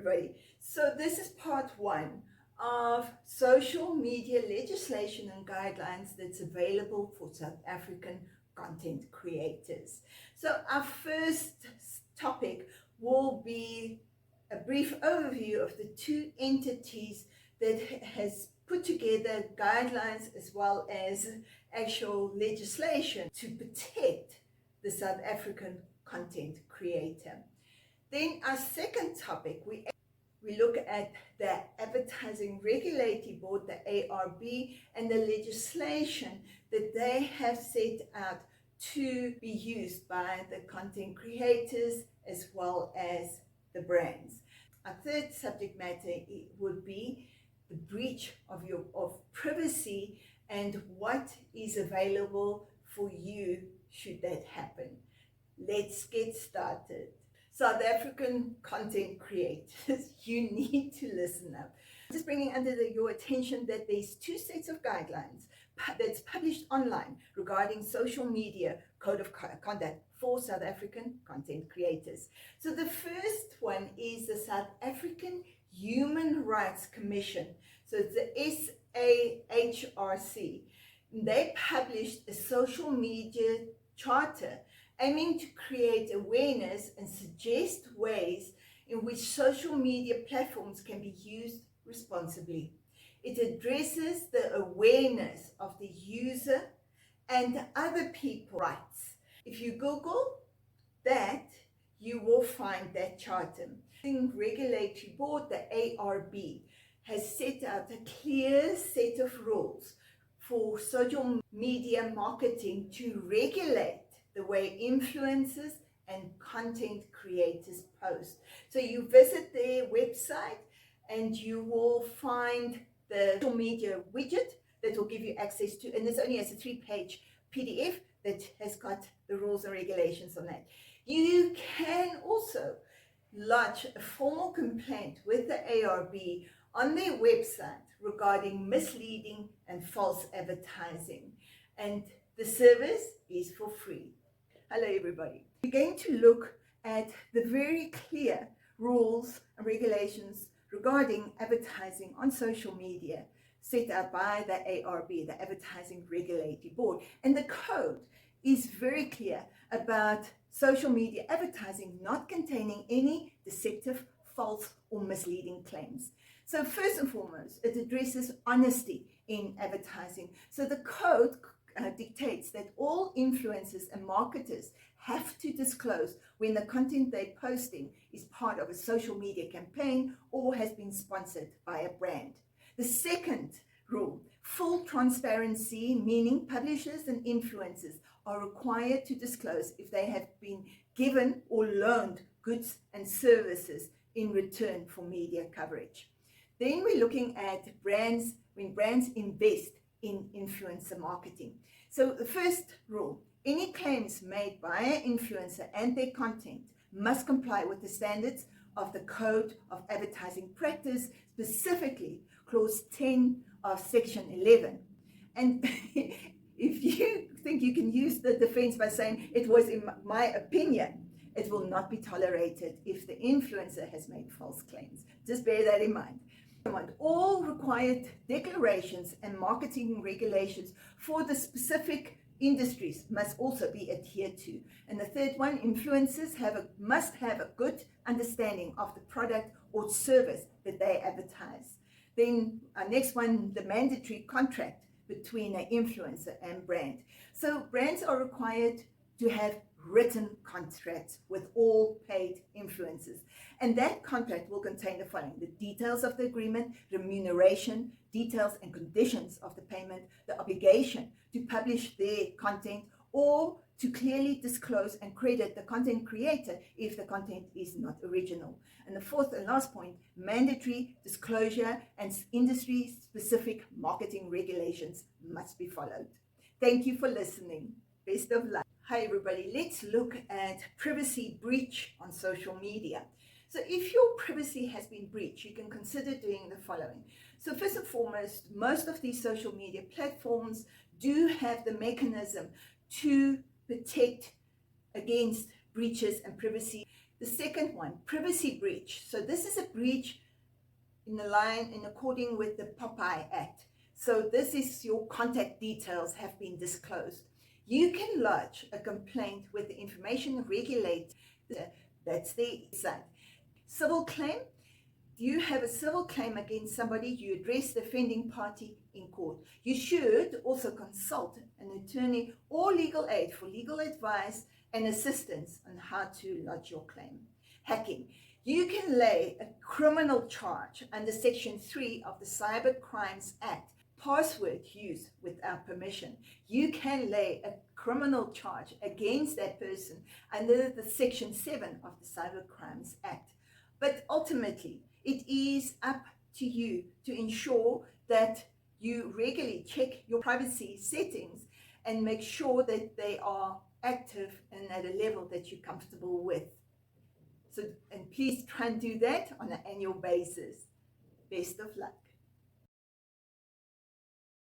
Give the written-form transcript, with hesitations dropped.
everybody. So this is part one of social media legislation and guidelines that's available for South African content creators. So our first topic will be a brief overview of the two entities that has put together guidelines as well as actual legislation to protect the South African content creator. Then our second topic, we look at the Advertising Regulatory Board, the ARB, and the legislation that they have set out to be used by the content creators as well as the brands. Our third subject matter would be the breach of privacy and what is available for you should that happen. Let's get started. South African content creators, you need to listen up. Just bringing under your attention that there's two sets of guidelines that's published online regarding social media code of conduct for South African content creators. So the first one is the South African Human Rights Commission. So it's the SAHRC. They published a social media charter aiming to create awareness and suggest ways in which social media platforms can be used responsibly. It addresses the awareness of the user and other people's rights. If you Google that, you will find that charter. The Regulatory Board, the ARB, has set out a clear set of rules for social media marketing to regulate the way influencers and content creators post. So you visit their website and you will find the social media widget that will give you access to, and this only has a 3-page PDF that has got the rules and regulations on that. You can also lodge a formal complaint with the ARB on their website regarding misleading and false advertising, and the service is for free. Hello everybody. We're going to look at the very clear rules and regulations regarding advertising on social media set out by the ARB, the Advertising Regulatory Board. And the code is very clear about social media advertising not containing any deceptive, false or misleading claims. So first and foremost, it addresses honesty in advertising. So the code dictates that all influencers and marketers have to disclose when the content they're posting is part of a social media campaign or has been sponsored by a brand. The second rule, full transparency, meaning publishers and influencers are required to disclose if they have been given or loaned goods and services in return for media coverage. Then we're looking at brands, when brands invest in influencer marketing. So the first rule, any claims made by an influencer and their content must comply with the standards of the Code of Advertising Practice, specifically Clause 10 of Section 11. And if you think you can use the defense by saying it was in my opinion, it will not be tolerated if the influencer has made false claims. Just bear that in mind. All required declarations and marketing regulations for the specific industries must also be adhered to. And the third one, influencers must have a good understanding of the product or service that they advertise. Then our next one, the mandatory contract between an influencer and brand. So brands are required to have written contracts with all paid influencers, and that contract will contain the following: the details of the agreement, remuneration, details and conditions of the payment, the obligation to publish their content or to clearly disclose and credit the content creator if the content is not original. And the fourth and last point, mandatory disclosure and industry specific marketing regulations must be followed. Thank you for listening. Best of luck. Hi everybody, let's look at privacy breach on social media. So if your privacy has been breached, you can consider doing the following. So first and foremost, most of these social media platforms do have the mechanism to protect against breaches and privacy. The second one, privacy breach. So this is a breach in according with the Popeye Act. So this is your contact details have been disclosed. You can lodge a complaint with the information regulator. That's the side. Civil claim. You have a civil claim against somebody, you address the offending party in court. You should also consult an attorney or legal aid for legal advice and assistance on how to lodge your claim. Hacking. You can lay a criminal charge under Section 3 of the Cyber Crimes Act. Password use without permission. You can lay a criminal charge against that person under the Section 7 of the Cyber Crimes Act. But ultimately, it is up to you to ensure that you regularly check your privacy settings and make sure that they are active and at a level that you're comfortable with. So, and please try and do that on an annual basis. Best of luck.